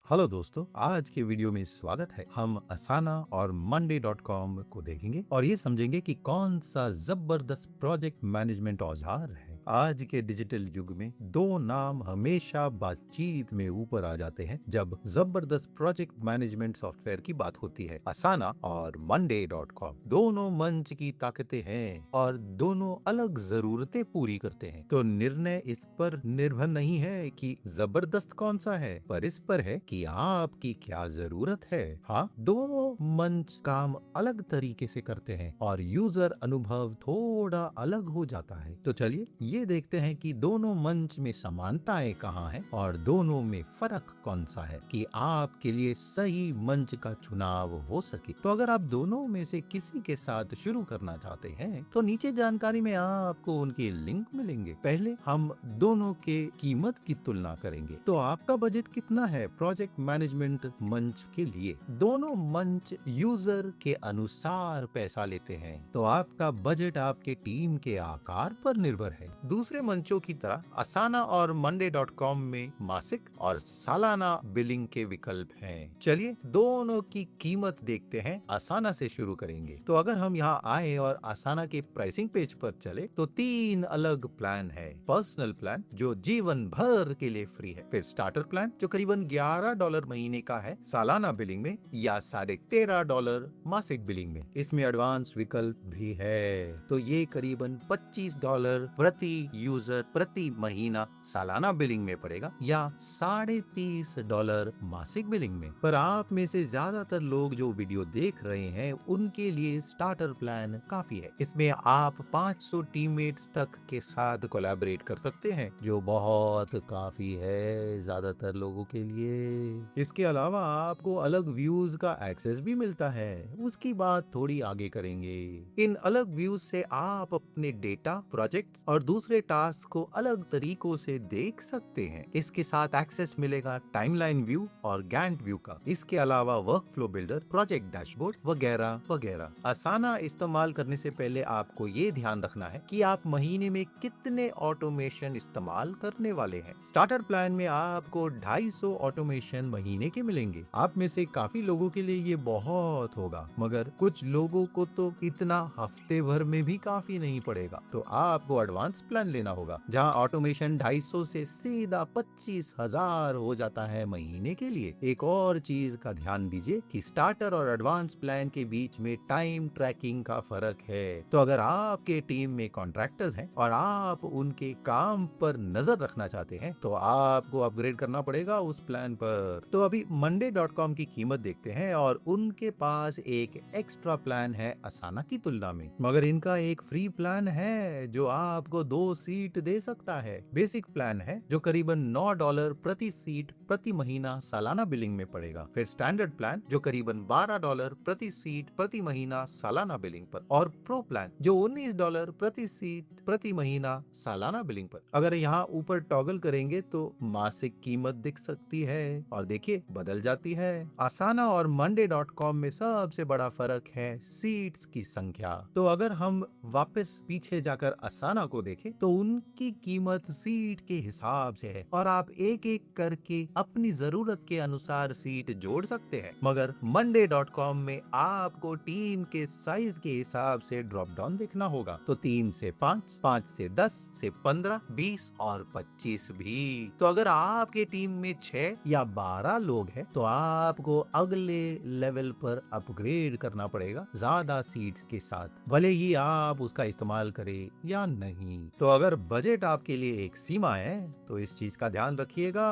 Hello दोस्तों, आज के वीडियो में स्वागत है। हम असाना और monday.com को देखेंगे और ये समझेंगे कि कौन सा जबरदस्त प्रोजेक्ट मैनेजमेंट औजार है। आज के डिजिटल युग में दो नाम हमेशा बातचीत में ऊपर आ जाते हैं जब जबरदस्त प्रोजेक्ट मैनेजमेंट सॉफ्टवेयर की बात होती है। असाना और monday.com दोनों मंच की ताकतें हैं और दोनों अलग जरूरतें पूरी करते हैं। तो निर्णय इस पर निर्भर नहीं है कि जबरदस्त कौन सा है, पर इस पर है कि आपकी क्या जरूरत है। हाँ, दोनों मंच काम अलग तरीके से करते हैं और यूजर अनुभव थोड़ा अलग हो जाता है। तो चलिए ये देखते हैं कि दोनों मंच में समानताएं कहाँ हैं और दोनों में फर्क कौन सा है कि आपके लिए सही मंच का चुनाव हो सके। तो अगर आप दोनों में से किसी के साथ शुरू करना चाहते हैं तो नीचे जानकारी में आपको उनके लिंक मिलेंगे। पहले हम दोनों के कीमत की तुलना करेंगे। तो आपका बजट कितना है प्रोजेक्ट मैनेजमेंट मंच के लिए? दोनों मंच यूजर के अनुसार पैसा लेते हैं, तो आपका बजट आपके टीम के आकार पर निर्भर है। दूसरे मंचों की तरह असाना और monday.com में मासिक और सालाना बिलिंग के विकल्प हैं। चलिए दोनों की कीमत देखते हैं। असाना से शुरू करेंगे। तो अगर हम यहाँ आए और असाना के प्राइसिंग पेज पर चले तो तीन अलग प्लान है। पर्सनल प्लान जो जीवन भर के लिए फ्री है, फिर स्टार्टर प्लान जो करीबन $11 महीने का है सालाना बिलिंग में या $13.5 मासिक बिलिंग में। इसमें एडवांस विकल्प भी है, तो ये करीबन $25 प्रति यूजर प्रति महीना सालाना बिलिंग में पड़ेगा या $30.5 मासिक बिलिंग में। पर आप में से ज्यादातर लोग जो वीडियो देख रहे हैं उनके लिए स्टार्टर प्लान काफी है। इसमें आप 500 टीममेट्स तक के साथ कोलैबोरेट कर सकते हैं, जो बहुत काफी है ज्यादातर लोगों के लिए। इसके अलावा आपको अलग व्यूज का एक्सेस भी मिलता है, उसकी बात थोड़ी आगे करेंगे। इन अलग व्यूज से आप अपने डेटा, प्रोजेक्ट और दूसरे टास्क को अलग तरीकों से देख सकते हैं। इसके साथ एक्सेस मिलेगा टाइमलाइन व्यू और गैंट व्यू का। इसके अलावा वर्कफ्लो बिल्डर, प्रोजेक्ट डैशबोर्ड वगैरह वगैरह। असाना इस्तेमाल करने से पहले आपको ये ध्यान रखना है कि आप महीने में कितने ऑटोमेशन इस्तेमाल करने वाले हैं। स्टार्टर प्लान में आपको 250 ऑटोमेशन महीने के मिलेंगे। आप में से काफी लोगों के लिए ये बहुत होगा, मगर कुछ लोगों को तो इतना हफ्ते भर में भी काफी नहीं पड़ेगा। तो आपको एडवांस प्लान लेना होगा, जहां ऑटोमेशन 250 से सीधा 25,000 हो जाता है महीने के लिए। एक और चीज का ध्यान दीजिए कि स्टार्टर और एडवांस प्लान के बीच में टाइम ट्रैकिंग का फर्क है। तो अगर आपके टीम में कॉन्ट्रैक्टर्स हैं और आप उनके काम पर नजर रखना चाहते हैं तो आपको अपग्रेड करना पड़ेगा उस प्लान पर। तो अभी monday.com की कीमत देखते हैं और उनके पास एक एक्स्ट्रा प्लान है असाना की तुलना में, मगर इनका एक फ्री प्लान है जो आपको 2 सीट दे सकता है। बेसिक प्लान है जो करीबन $9 प्रति सीट प्रति महीना सालाना बिलिंग में पड़ेगा। फिर स्टैंडर्ड प्लान जो करीबन $12 प्रति सीट प्रति महीना सालाना बिलिंग पर, और प्रो प्लान जो $19 प्रति सीट प्रति महीना सालाना बिलिंग पर। अगर यहाँ ऊपर टॉगल करेंगे तो मासिक कीमत दिख सकती है और देखिए बदल जाती है। असाना और monday.com में सबसे बड़ा फर्क है सीट्स की संख्या। तो अगर हम वापस पीछे जाकर असाना को देखें तो उनकी कीमत सीट के हिसाब से है और आप एक एक करके अपनी जरूरत के अनुसार सीट जोड़ सकते हैं। मगर monday.com में आपको टीम के साइज के हिसाब से ड्रॉप डाउन देखना होगा। तो 3 से 5, 5 से 10 से 15, 20 और 25 भी। तो अगर आपके टीम में 6 या 12 लोग हैं तो आपको अगले लेवल पर अपग्रेड करना पड़ेगा ज्यादा सीट्स के साथ, भले ही आप उसका इस्तेमाल करें या नहीं। तो अगर बजट आपके लिए एक सीमा है तो इस चीज का ध्यान रखिएगा।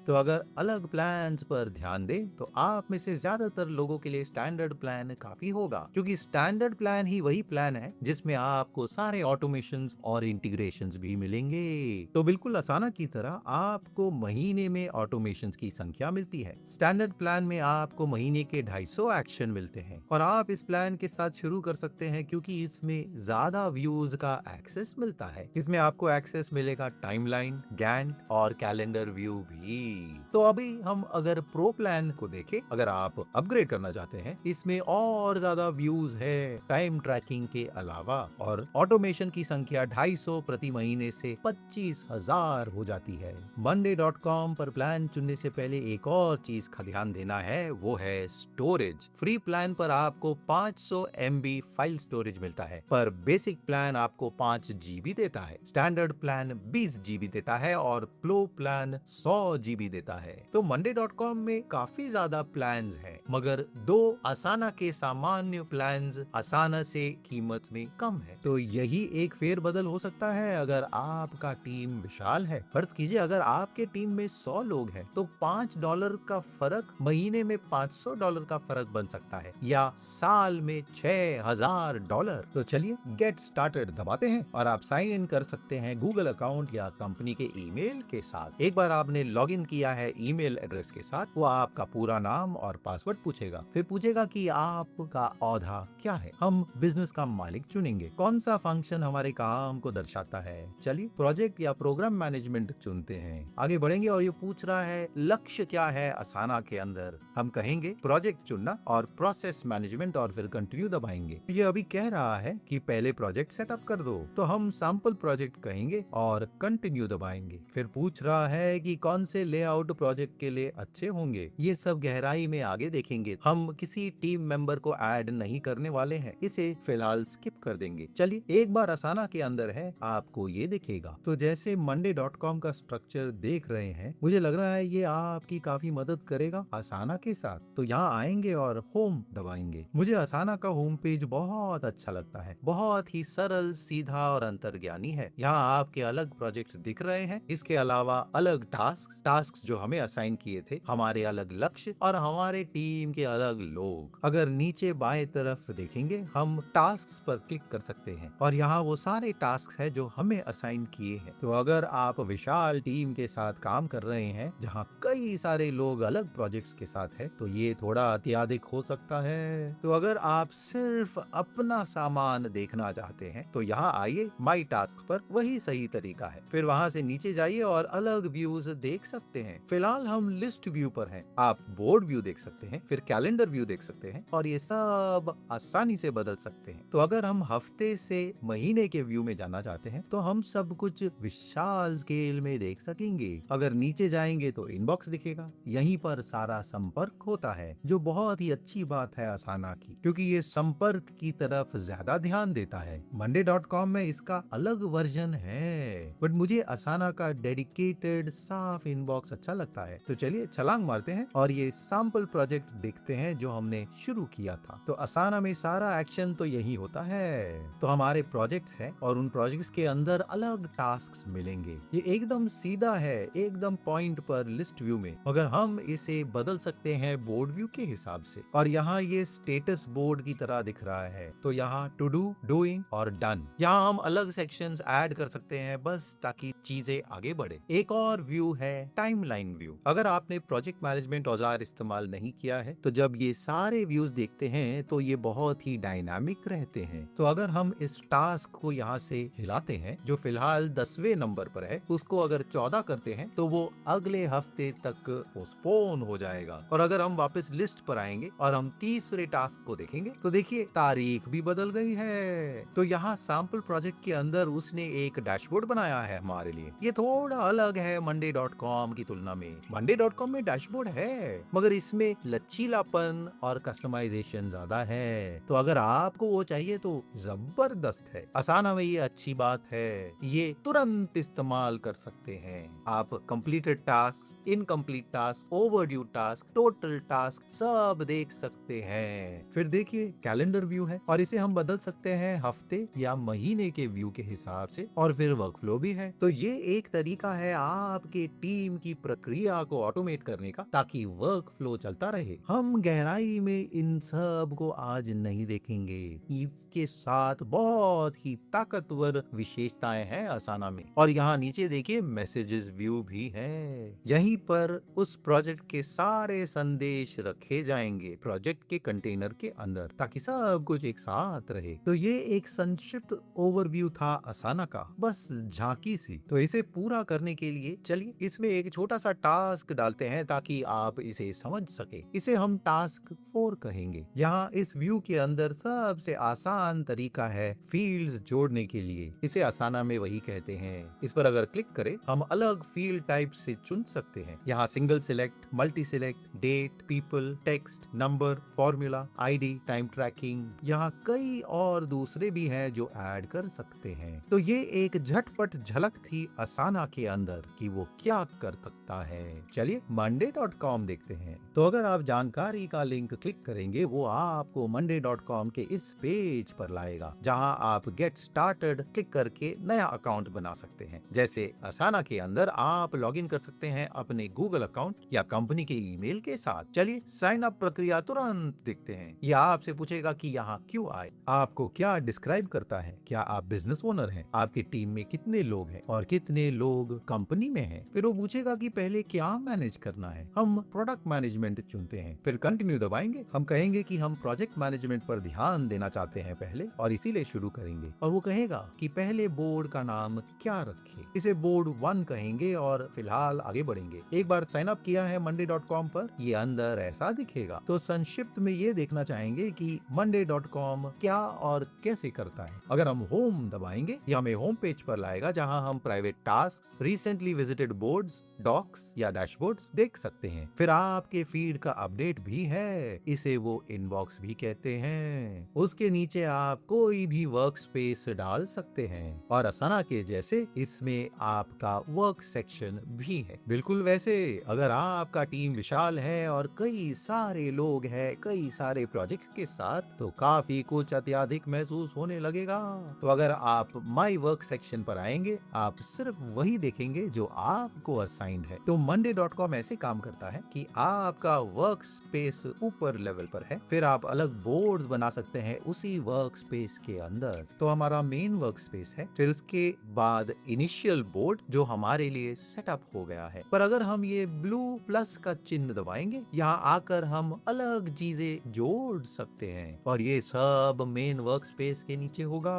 तो अगर अलग प्लान्स पर ध्यान दें तो आप में से ज्यादातर लोगों के लिए स्टैंडर्ड प्लान काफी होगा, क्योंकि स्टैंडर्ड प्लान ही वही प्लान है जिसमें आपको सारे ऑटोमेशंस और इंटीग्रेशंस भी मिलेंगे। तो बिल्कुल असाना की तरह आपको महीने में ऑटोमेशंस की संख्या मिलती है। स्टैंडर्ड प्लान में आपको महीने के 250 एक्शन मिलते हैं और आप इस प्लान के साथ शुरू कर सकते हैं क्योंकि इसमें ज्यादा व्यूज का एक्सेस मिलता देता है। इसमें आपको एक्सेस मिलेगा टाइमलाइन, गैंट और कैलेंडर व्यू भी। तो अभी हम अगर प्रो प्लान को देखें, अगर आप अपग्रेड करना चाहते हैं, इसमें और ज्यादा व्यूज है टाइम ट्रैकिंग के अलावा, और ऑटोमेशन की संख्या 250 प्रति महीने से 25,000 हो जाती है। monday.com पर प्लान चुनने से पहले एक और चीज का ध्यान देना है, वो है स्टोरेज। फ्री प्लान पर आपको 500 MB फाइल स्टोरेज मिलता है, पर बेसिक प्लान आपको 5 GB देता है, स्टैंडर्ड प्लान 20 GB देता है और प्रो प्लान 100 GB देता है। तो monday.com में काफी ज्यादा प्लान्स हैं, मगर 2 असाना के सामान्य प्लान्स असाना से कीमत में कम है। तो यही एक फेरबदल हो सकता है अगर आपका टीम विशाल है। फर्ज कीजिए अगर आपके टीम में 100 लोग हैं, तो $5 का फर्क महीने में $500 का फर्क बन सकता है, या साल में $6,000। तो चलिए गेट स्टार्टेड दबाते हैं और आप साइन इन कर सकते हैं गूगल अकाउंट या कंपनी के ईमेल के साथ। एक बार आपने लॉगिन किया है ईमेल एड्रेस के साथ, वो आपका पूरा नाम और पासवर्ड पूछेगा, फिर पूछेगा कि आपका औहदा क्या है। हम बिजनेस का मालिक चुनेंगे, कौन सा फंक्शन हमारे काम को दर्शाता है। चलिए प्रोजेक्ट या प्रोग्राम मैनेजमेंट चुनते हैं। आगे बढ़ेंगे और ये पूछ रहा है लक्ष्य क्या है असाना के अंदर। हम कहेंगे प्रोजेक्ट चुनना और प्रोसेस मैनेजमेंट और फिर कंटिन्यू दबाएंगे। ये अभी कह रहा है कि पहले प्रोजेक्ट सेटअप कर दो, तो हम सैंपल प्रोजेक्ट कहेंगे और कंटिन्यू दबाएंगे। फिर पूछ रहा है कि कौन से लेआउट प्रोजेक्ट के लिए अच्छे होंगे। ये सब गहराई में आगे देखेंगे। हम किसी टीम मेंबर को ऐड नहीं करने वाले हैं, इसे फिलहाल स्किप कर देंगे। चलिए एक बार असाना के अंदर है, आपको ये दिखेगा। तो जैसे monday.com का स्ट्रक्चर देख रहे हैं, मुझे लग रहा है ये आपकी काफी मदद करेगा असाना के साथ। तो यहाँ आएंगे और होम दबाएंगे। मुझे असाना का होम पेज बहुत अच्छा लगता है, बहुत ही सरल, सीधा और अंतर्ज्ञानी है। यहाँ आपके अलग प्रोजेक्ट्स दिख रहे हैं, इसके अलावा अलग टास्क जो हमें असाइन किए थे, हमारे अलग लक्ष्य और हमारे टीम के अलग लोग। अगर नीचे बाएं तरफ देखेंगे, हम टास्क पर क्लिक कर सकते हैं और यहाँ वो सारे टास्क है जो हमें असाइन किए हैं। तो अगर आप विशाल टीम के साथ काम कर रहे हैं, जहाँ कई सारे लोग अलग प्रोजेक्ट्स के साथ है, तो ये थोड़ा अत्यधिक हो सकता है। तो अगर आप सिर्फ अपना सामान देखना चाहते हैं, तो यहाँ आइए माई टास्क पर, वही सही तरीका है। फिर वहां से नीचे जाइए और अलग व्यूज देख सकते हैं। फिलहाल हम लिस्ट व्यू पर हैं। आप बोर्ड व्यू देख सकते हैं, फिर कैलेंडर व्यू देख सकते हैं और ये सब आसानी से बदल सकते हैं। तो अगर हम हफ्ते से महीने के व्यू में जाना चाहते हैं, तो हम सब कुछ विशाल स्केल में देख सकेंगे। अगर नीचे जाएंगे तो इनबॉक्स दिखेगा, यहीं पर सारा संपर्क होता है, जो बहुत ही अच्छी बात है असाना की, क्योंकि ये संपर्क की तरफ ज्यादा ध्यान देता है। monday.com में इसका अलग वर्जन है, बट मुझे असाना का डेडिकेटेड साफ इनबॉक्स अच्छा लगता है। तो चलिए छलांग मारते हैं और ये सैंपल प्रोजेक्ट देखते हैं जो हमने शुरू किया था। तो असाना में सारा एक्शन तो यही होता है। तो हमारे प्रोजेक्ट्स हैं और उन प्रोजेक्ट्स के अंदर अलग टास्क्स मिलेंगे। ये एकदम सीधा है, एकदम पॉइंट पर लिस्ट व्यू में, मगर हम इसे बदल सकते हैं बोर्ड व्यू के हिसाब से। और यहाँ ये स्टेटस बोर्ड की तरह दिख रहा है। तो यहाँ टू डू, डूइंग और डन, यहाँ हम अलग सेक्शंस ऐड कर सकते हैं, बस ताकि चीजें आगे बढ़े। एक और व्यू है टाइमलाइन व्यू। अगर आपने प्रोजेक्ट मैनेजमेंट औजार इस्तेमाल नहीं किया है, तो जब ये सारे व्यूज देखते हैं तो ये बहुत ही डायनामिक रहते हैं। तो अगर हम इस टास्क को यहाँ से हिलाते हैं, जो फिलहाल 10वें नंबर पर है, उसको अगर 14 करते हैं, तो वो अगले हफ्ते तक पोस्टपोन हो जाएगा। और अगर हम वापस लिस्ट पर आएंगे और हम तीसरे टास्क को देखेंगे, तो देखिए तारीख भी बदल गई है। तो यहाँ सैंपल प्रोजेक्ट के अंदर उसने एक डैशबोर्ड बनाया है हमारे लिए। ये थोड़ा अलग है monday.com की तुलना में। monday.com में डैशबोर्ड है, मगर इसमें लचीलापन और कस्टमाइजेशन ज्यादा है। तो अगर आपको वो चाहिए तो जबरदस्त है। असाना में ये अच्छी बात है, ये तुरंत इस्तेमाल कर सकते हैं। आप completed task, incomplete task, overdue task, total task सब देख सकते हैं। फिर देखिए कैलेंडर व्यू है और इसे हम बदल सकते हैं हफ्ते या महीने के व्यू के हिसाब से। और फिर वर्कफ्लो भी है। तो ये एक तरीका है आपके टीम की प्रक्रिया को ऑटोमेट करने का, ताकि वर्कफ्लो चलता रहे। हम गहराई में इन सब को आज नहीं देखेंगे। इसके साथ बहुत ही ताकतवर विशेषताएं हैं असाना में। और यहाँ नीचे देखिए मैसेजेस व्यू भी है। यहीं पर उस प्रोजेक्ट के सारे संदेश रखे जाएंगे प्रोजेक्ट के कंटेनर के अंदर, ताकि सब कुछ एक साथ रहे। तो ये एक संक्षिप्त ओवरव्यू था असाना का बस झांकी सी। तो इसे पूरा करने के लिए चलिए इसमें एक छोटा सा टास्क डालते हैं ताकि आप इसे समझ सके। इसे हम टास्क 4 कहेंगे। यहाँ इस व्यू के अंदर सबसे आसान तरीका है फील्ड्स जोड़ने के लिए। इसे असाना में वही कहते हैं। इस पर अगर क्लिक करें हम अलग फील्ड टाइप से चुन सकते हैं। यहाँ single select, multi select, date, people, text, number, formula, ID, time tracking, यहाँ कई और दूसरे भी हैं जो ऐड कर सकते हैं। तो ये एक झटपट झलक थी असाना के अंदर कि वो क्या कर सकता है। चलिए monday.com देखते हैं। तो अगर आप जानकारी का लिंक क्लिक करेंगे वो आपको monday.com के इस पेज पर लाएगा जहां आप गेट स्टार्टेड क्लिक करके नया अकाउंट बना सकते हैं। जैसे असाना के अंदर आप लॉगिन कर सकते हैं अपने गूगल अकाउंट या कंपनी के ईमेल के साथ। चलिए साइन अप प्रक्रिया तुरंत देखते हैं। यह आपसे पूछेगा कि यहाँ क्यों आए, आपको क्या डिस्क्राइब करता है, क्या आप बिजनेस ओनर हैं, आपकी टीम में कितने लोग हैं और कितने लोग कंपनी में हैं। फिर वो पूछेगा कि पहले क्या मैनेज करना है। हम प्रोडक्ट मैनेजमेंट चुनते हैं, फिर कंटिन्यू दबाएंगे। हम कहेंगे कि हम प्रोजेक्ट मैनेजमेंट पर ध्यान देना चाहते हैं पहले और इसीलिए शुरू करेंगे। और वो कहेगा कि पहले बोर्ड का नाम क्या रखें। इसे बोर्ड 1 कहेंगे और फिलहाल आगे बढ़ेंगे। एक बार साइन अप किया है monday.com पर, ये अंदर ऐसा दिखेगा। तो संक्षिप्त में ये देखना चाहेंगे कि monday.com क्या और कैसे करता है। अगर हम होम दबाएंगे ये हमें होम पेज पर लाएगा जहां हम private task, recently visited boards, docs या डैशबोर्ड्स देख सकते हैं। फिर आपके फीड का अपडेट भी है, इसे वो इनबॉक्स भी कहते हैं। उसके नीचे आप कोई भी वर्क स्पेस डाल सकते हैं और असाना के जैसे इसमें आपका वर्क सेक्शन भी है। बिल्कुल वैसे अगर आपका टीम विशाल है और कई सारे लोग हैं कई सारे प्रोजेक्ट्स के साथ तो काफी कुछ अत्यधिक महसूस होने लगेगा। तो अगर आप माई वर्क सेक्शन पर आएंगे आप सिर्फ वही देखेंगे जो आपको असाइंड है। तो monday.com ऐसे काम करता है कि आपका वर्क स्पेस ऊपर लेवल पर है, फिर आप अलग बोर्ड्स बना सकते हैं उसी वर्क स्पेस के अंदर। तो हमारा मेन वर्क स्पेस है, फिर उसके बाद इनिशियल बोर्ड जो हमारे लिए सेटअप हो गया है। पर अगर हम ये ब्लू प्लस का चिन्ह दबाएंगे यहाँ आकर हम अलग चीजें जोड़ सकते हैं और ये सब मेन वर्क स्पेस के नीचे होगा।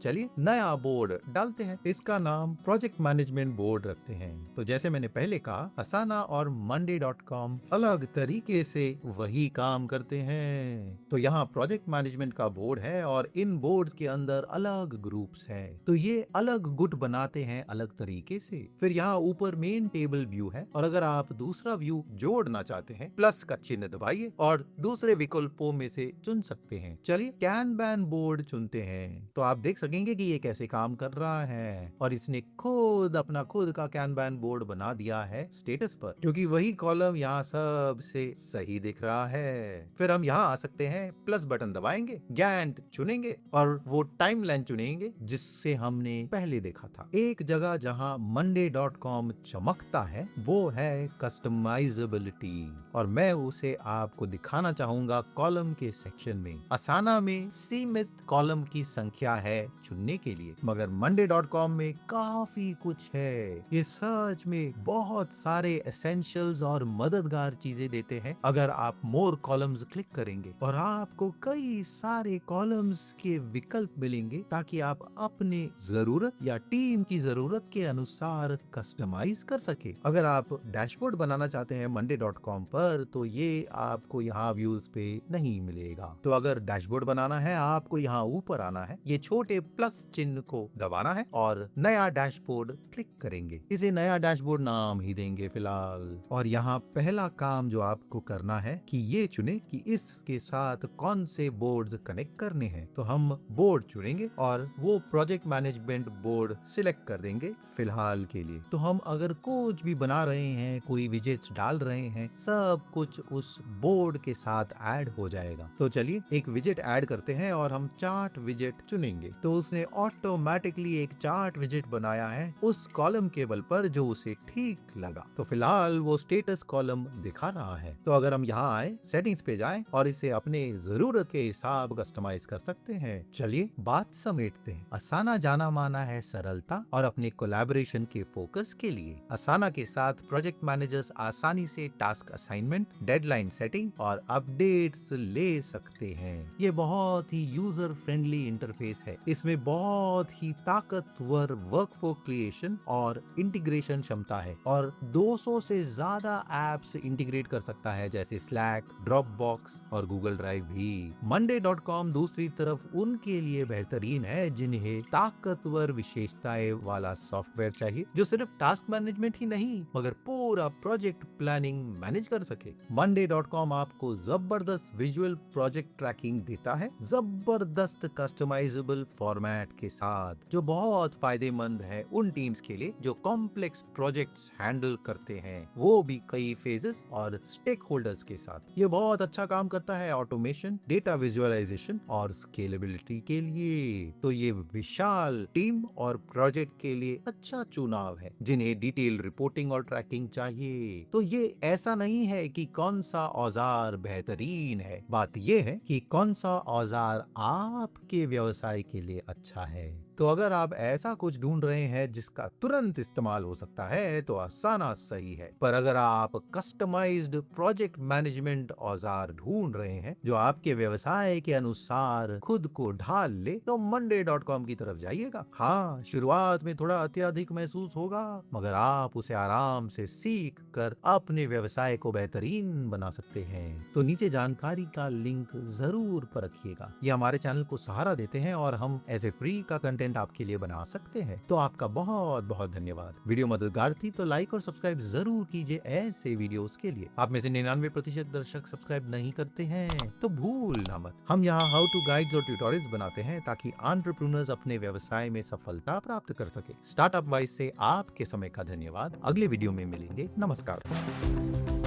चलिए नया बोर्ड डालते हैं, इसका नाम प्रोजेक्ट मैनेजमेंट बोर्ड रखते हैं। तो जैसे मैंने पहले कहा असाना और monday.com अलग तरीके से वही काम करते हैं। तो यहाँ प्रोजेक्ट मैनेजमेंट का बोर्ड है और इन बोर्ड के अंदर अलग ग्रुप्स हैं। तो ये अलग गुट बनाते हैं अलग तरीके से। फिर यहाँ ऊपर मेन टेबल व्यू है और अगर आप दूसरा व्यू जोड़ना चाहते हैं प्लस का चिन्ह दबाइए और दूसरे विकल्पों में से चुन सकते हैं। चलिए कैनबैन बोर्ड चुनते हैं तो आप देख सकेंगे कि ये कैसे काम कर रहा है और इसने खुद अपना खुद का कैनबैन बोर्ड बना दिया है स्टेटस पर, क्योंकि वही कॉलम यहाँ सबसे सही दिख रहा है। फिर हम यहाँ आ सकते हैं, प्लस बटन दबाएंगे, गैंट चुनेंगे और वो टाइमलाइन चुनेंगे जिससे हमने पहले देखा था। एक जगह जहाँ monday.com चमकता है वो है कस्टमाइजेबिलिटी और मैं उसे आपको दिखाना चाहूंगा कॉलम के सेक्शन में। असाना में सीमित कॉलम की संख्या है चुनने के लिए, मगर monday.com में काफी कुछ है। ये सर्च में बहुत सारे एसेंशियल्स और मददगार चीजें देते हैं। अगर आप मोर कॉलम्स क्लिक करेंगे और आपको कई सारे कॉलम्स के विकल्प मिलेंगे ताकि आप अपने जरूरत या टीम की जरूरत के अनुसार कस्टमाइज कर सके। अगर आप डैशबोर्ड बनाना चाहते हैं monday.com पर तो ये आपको यहाँ व्यूज पे नहीं मिलेगा। तो अगर डैशबोर्ड बनाना है आपको यहाँ ऊपर आना है, ये छोटे प्लस चिन्ह को दबाना है और नया डैशबोर्ड क्लिक करेंगे। इसे नया डैशबोर्ड नाम ही देंगे फिलहाल। और यहाँ पहला काम जो आपको करना है कि ये चुने कि इसके साथ कौन से बोर्ड्स कनेक्ट करने हैं। तो हम बोर्ड चुनेंगे और वो प्रोजेक्ट मैनेजमेंट बोर्ड सिलेक्ट कर देंगे फिलहाल के लिए। तो हम अगर कुछ भी बना रहे हैं, कोई विजेट्स डाल रहे हैं, सब कुछ उस बोर्ड के साथ ऐड हो जाएगा। तो चलिए एक विजेट ऐड करते हैं और हम चार्ट विजेट चुनेंगे। तो उसने ऑटोमेटिकली एक चार्ट विजेट बनाया है उस कॉलम केबल पर जो उसे ठीक ठीक लगा। तो फिलहाल वो स्टेटस कॉलम दिखा रहा है। तो अगर हम यहाँ आए, सेटिंग्स पे जाएं और इसे अपने जरूरत के हिसाब कस्टमाइज कर सकते हैं। चलिए बात समेटते हैं। असाना जाना माना है सरलता और अपने कोलैबोरेशन के फोकस के लिए। असाना के साथ प्रोजेक्ट मैनेजर्स आसानी से टास्क असाइनमेंट, डेडलाइन सेटिंग और अपडेट्स ले सकते हैं। ये बहुत ही यूजर फ्रेंडली इंटरफेस है। इसमें बहुत ही ताकतवर वर्कफ्लो क्रिएशन और इंटीग्रेशन क्षमता है और 200 से ज्यादा एप्स इंटीग्रेट कर सकता है, जैसे स्लैक, ड्रॉपबॉक्स और गूगल ड्राइव भी। monday.com दूसरी तरफ उनके लिए बेहतरीन है जिन्हें ताकतवर विशेषताएं वाला सॉफ्टवेयर चाहिए जो सिर्फ टास्क मैनेजमेंट ही नहीं मगर पूरा प्रोजेक्ट प्लानिंग मैनेज कर सके। monday.com आपको जबरदस्त विजुअल प्रोजेक्ट ट्रैकिंग देता है, जबरदस्त कस्टमाइजेबल फॉर्मेट के साथ, जो बहुत फायदेमंद है उन टीम्स के लिए जो कॉम्प्लेक्स प्रोजेक्ट्स हैंडल करते हैं, वो भी कई फेजेस और स्टेक होल्डर्स के साथ। ये बहुत अच्छा काम करता है ऑटोमेशन, डेटा विजुअलाइजेशन और स्केलेबिलिटी के लिए। तो ये विशाल टीम और प्रोजेक्ट के लिए अच्छा चुनाव है जिन्हें डिटेल रिपोर्टिंग और ट्रैकिंग चाहिए। तो ये ऐसा नहीं है कि कौन सा औजार बेहतरीन है, बात ये है कि कौन सा औजार आपके व्यवसाय के लिए अच्छा है। तो अगर आप ऐसा कुछ ढूंढ रहे हैं जिसका तुरंत इस्तेमाल हो सकता है तो असाना सही है। पर अगर आप कस्टमाइज्ड प्रोजेक्ट मैनेजमेंट औजार ढूंढ रहे हैं जो आपके व्यवसाय के अनुसार खुद को ढाल ले तो monday.com की तरफ जाइएगा। हाँ, शुरुआत में थोड़ा अत्यधिक महसूस होगा मगर आप उसे आराम से सीख कर अपने व्यवसाय को बेहतरीन बना सकते हैं। तो नीचे जानकारी का लिंक जरूर पर रखिएगा। ये हमारे चैनल को सहारा देते हैं और हम ऐसे फ्री का कंटेंट आपके लिए बना सकते हैं। तो आपका बहुत बहुत धन्यवाद। वीडियो मददगार थी तो लाइक और सब्सक्राइब जरूर कीजिए ऐसे वीडियोस के लिए। आप में से 99% दर्शक सब्सक्राइब नहीं करते हैं तो भूलना मत। हम यहाँ हाउ टू गाइड्स और ट्यूटोरियल्स बनाते हैं ताकि एंटरप्रेन्योर्स अपने व्यवसाय में सफलता प्राप्त कर सके। स्टार्टअप वाइज से आपके समय का धन्यवाद। अगले वीडियो में मिलेंगे। नमस्कार।